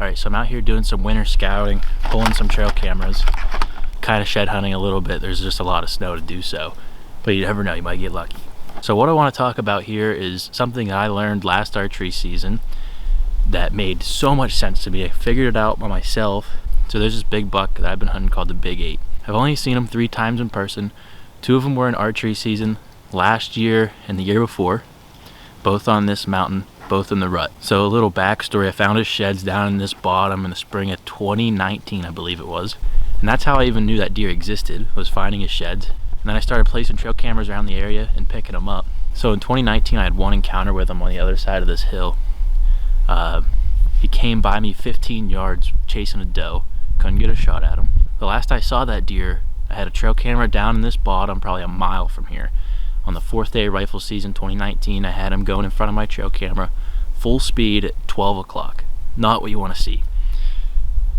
Alright, so I'm out here doing some winter scouting, pulling some trail cameras, kind of shed hunting a little bit. There's just a lot of snow to do so, but you never know, you might get lucky. So what I want to talk about here is something I learned last archery season that made so much sense to me. I figured it out by myself. So there's this big buck that I've been hunting called the Big 8. I've only seen him 3 times in person. 2 of them were in archery season last year and the year before, both on this mountain, both in the rut. So a little backstory, I found his sheds down in this bottom in the spring of 2019, I believe it was. And that's how I even knew that deer existed, was finding his sheds. And then I started placing trail cameras around the area and picking them up. So in 2019, I had one encounter with him on the other side of this hill. He came by me 15 yards chasing a doe. Couldn't get a shot at him. The last I saw that deer, I had a trail camera down in this bottom, probably a mile from here. On the 4th day of rifle season 2019, I had him going in front of my trail camera, full speed at 12 o'clock. Not what you want to see.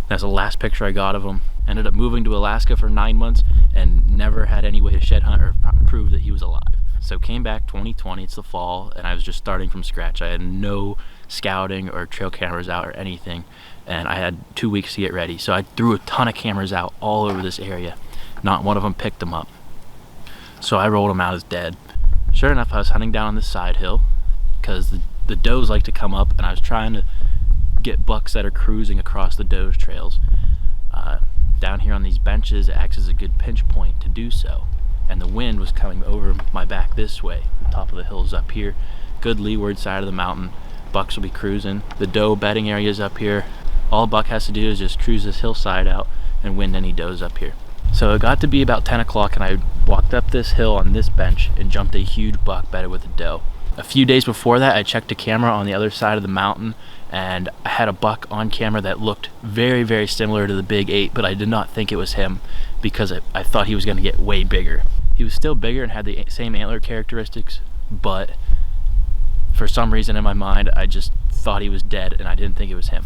That's the last picture I got of him. Ended up moving to Alaska for 9 months and never had any way to shed hunt or prove that he was alive. So came back 2020, it's the fall, and I was just starting from scratch. I had no scouting or trail cameras out or anything, and I had 2 weeks to get ready. So I threw a ton of cameras out all over this area. Not one of them picked them up. So I rolled him out as dead. Sure enough, I was hunting down on this side hill because the does like to come up, and I was trying to get bucks that are cruising across the does trails. Down here on these benches, it acts as a good pinch point to do so. And the wind was coming over my back this way. The top of the hill's up here. Good leeward side of the mountain. Bucks will be cruising. The doe bedding area is up here. All a buck has to do is just cruise this hillside out and wind any does up here. So it got to be about 10 o'clock and I walked up this hill on this bench and jumped a huge buck bedded with a doe. A few days before that, I checked a camera on the other side of the mountain and I had a buck on camera that looked very, very similar to the Big 8, but I did not think it was him because I thought he was going to get way bigger. He was still bigger and had the same antler characteristics, but for some reason in my mind, I just thought he was dead and I didn't think it was him.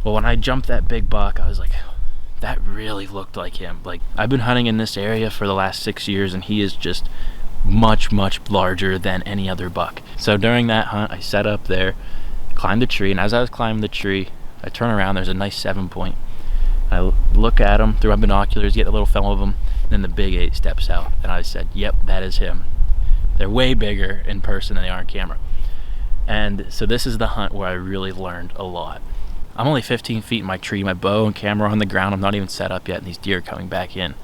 Well, when I jumped that big buck, I was like, that really looked like him. Like, I've been hunting in this area for the last 6 years and he is just much, much larger than any other buck. So during that hunt, I set up there, climbed the tree, and as I was climbing the tree, I turn around, there's a nice 7-point. I look at him through my binoculars, get a little film of him, and then the Big 8 steps out, and I said, yep, that is him. They're way bigger in person than they are on camera. And so this is the hunt where I really learned a lot. I'm only 15 feet in my tree, my bow and camera on the ground, I'm not even set up yet, and these deer are coming back in.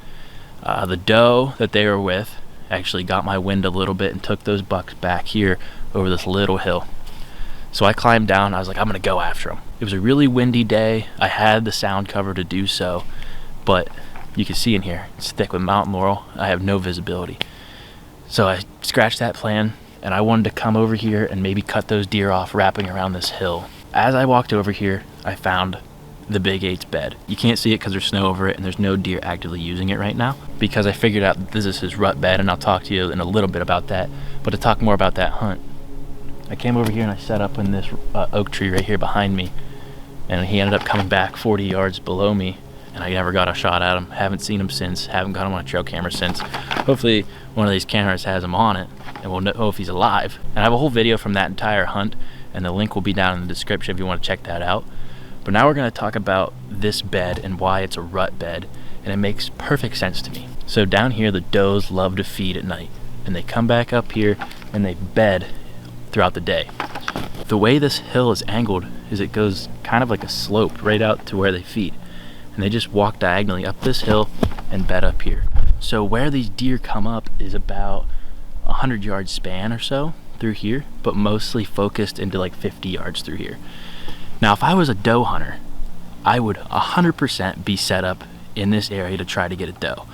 The doe that they were with actually got my wind a little bit and took those bucks back here over this little hill. So I climbed down, I was like, I'm gonna go after them. It was a really windy day. I had the sound cover to do so, but you can see in here, it's thick with mountain laurel. I have no visibility. So I scratched that plan and I wanted to come over here and maybe cut those deer off wrapping around this hill. As I walked over here, I found the Big 8's bed. You can't see it because there's snow over it and there's no deer actively using it right now, because I figured out that this is his rut bed, and I'll talk to you in a little bit about that. But to talk more about that hunt, I came over here and I set up in this oak tree right here behind me, and he ended up coming back 40 yards below me, and I never got a shot at him. Haven't seen him since, haven't got him on a trail camera since. Hopefully one of these cameras has him on it and we'll know if he's alive. And I have a whole video from that entire hunt, and the link will be down in the description if you want to check that out. But now we're going to talk about this bed and why it's a rut bed, and it makes perfect sense to me. So down here, the does love to feed at night, and they come back up here and they bed throughout the day. The way this hill is angled is it goes kind of like a slope right out to where they feed, and they just walk diagonally up this hill and bed up here. So where these deer come up is about 100-yard span or so through here, but mostly focused into like 50 yards through here. Now, if I was a doe hunter, I would 100% be set up in this area to try to get a doe.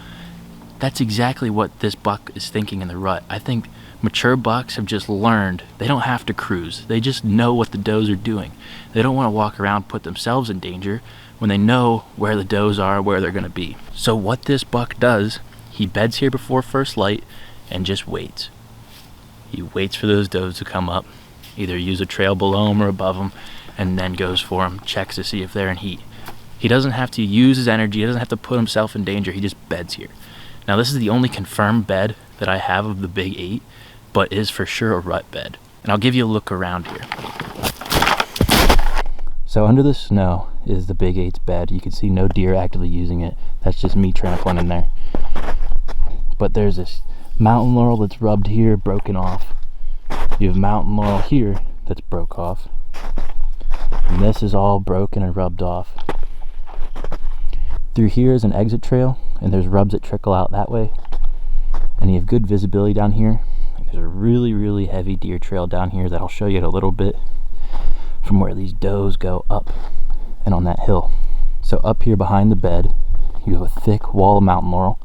That's exactly what this buck is thinking in the rut. I think mature bucks have just learned they don't have to cruise. They just know what the does are doing. They don't want to walk around, put themselves in danger when they know where the does are, where they're going to be. So what this buck does, he beds here before first light and just waits. He waits for those does to come up, either use a trail below him or above him, and then goes for them, checks to see if they're in heat. He doesn't have to use his energy, he doesn't have to put himself in danger, he just beds here. Now this is the only confirmed bed that I have of the Big 8, but is for sure a rut bed. And I'll give you a look around here. So under the snow is the Big 8's bed. You can see no deer actively using it. That's just me trampling in there. But there's this mountain laurel that's rubbed here, broken off. You have mountain laurel here that's broke off. And this is all broken and rubbed off. Through here is an exit trail, and there's rubs that trickle out that way. And you have good visibility down here. There's a really, really heavy deer trail down here that I'll show you in a little bit, from where these does go up and on that hill. So up here behind the bed, you have a thick wall of mountain laurel.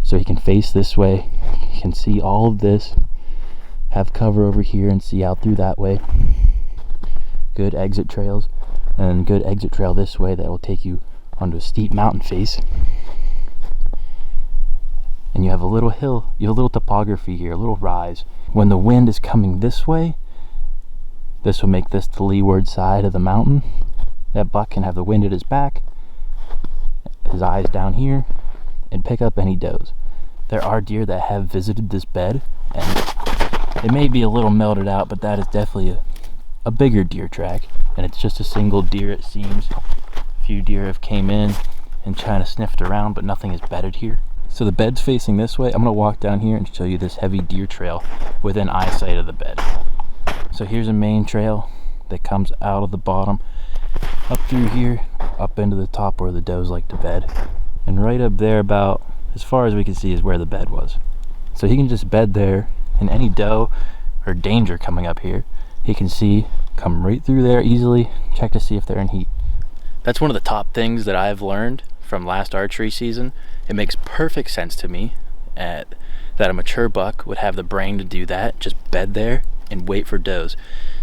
So you can face this way, you can see all of this, have cover over here and see out through that way. Good exit trails, and good exit trail this way that will take you onto a steep mountain face. And you have a little hill, you have a little topography here, a little rise. When the wind is coming this way, this will make this the leeward side of the mountain. That buck can have the wind at his back, his eyes down here, and pick up any does. There are deer that have visited this bed, and it may be a little melted out, but that is definitely a bigger deer track, and it's just a single deer, it seems. A few deer have came in and kind of sniffed around, but nothing is bedded here. So the bed's facing this way. I'm going to walk down here and show you this heavy deer trail within eyesight of the bed. So here's a main trail that comes out of the bottom, up through here, up into the top where the does like to bed. And right up there, about as far as we can see, is where the bed was. So he can just bed there, and any doe or danger coming up here, he can see, come right through there easily, check to see if they're in heat. That's one of the top things that I've learned from last archery season. It makes perfect sense to me that a mature buck would have the brain to do that, just bed there and wait for does,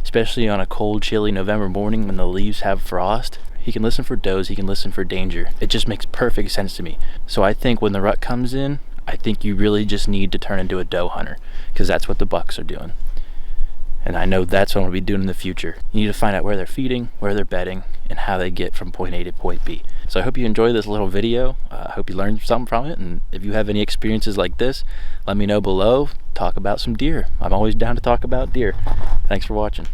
especially on a cold, chilly November morning when the leaves have frost. He can listen for does, he can listen for danger. It just makes perfect sense to me. So I think when the rut comes in, I think you really just need to turn into a doe hunter, because that's what the bucks are doing. And I know that's what I'm going to be doing in the future. You need to find out where they're feeding, where they're bedding, and how they get from point A to point B. So I hope you enjoyed this little video. I hope you learned something from it. And if you have any experiences like this, let me know below. Talk about some deer. I'm always down to talk about deer. Thanks for watching.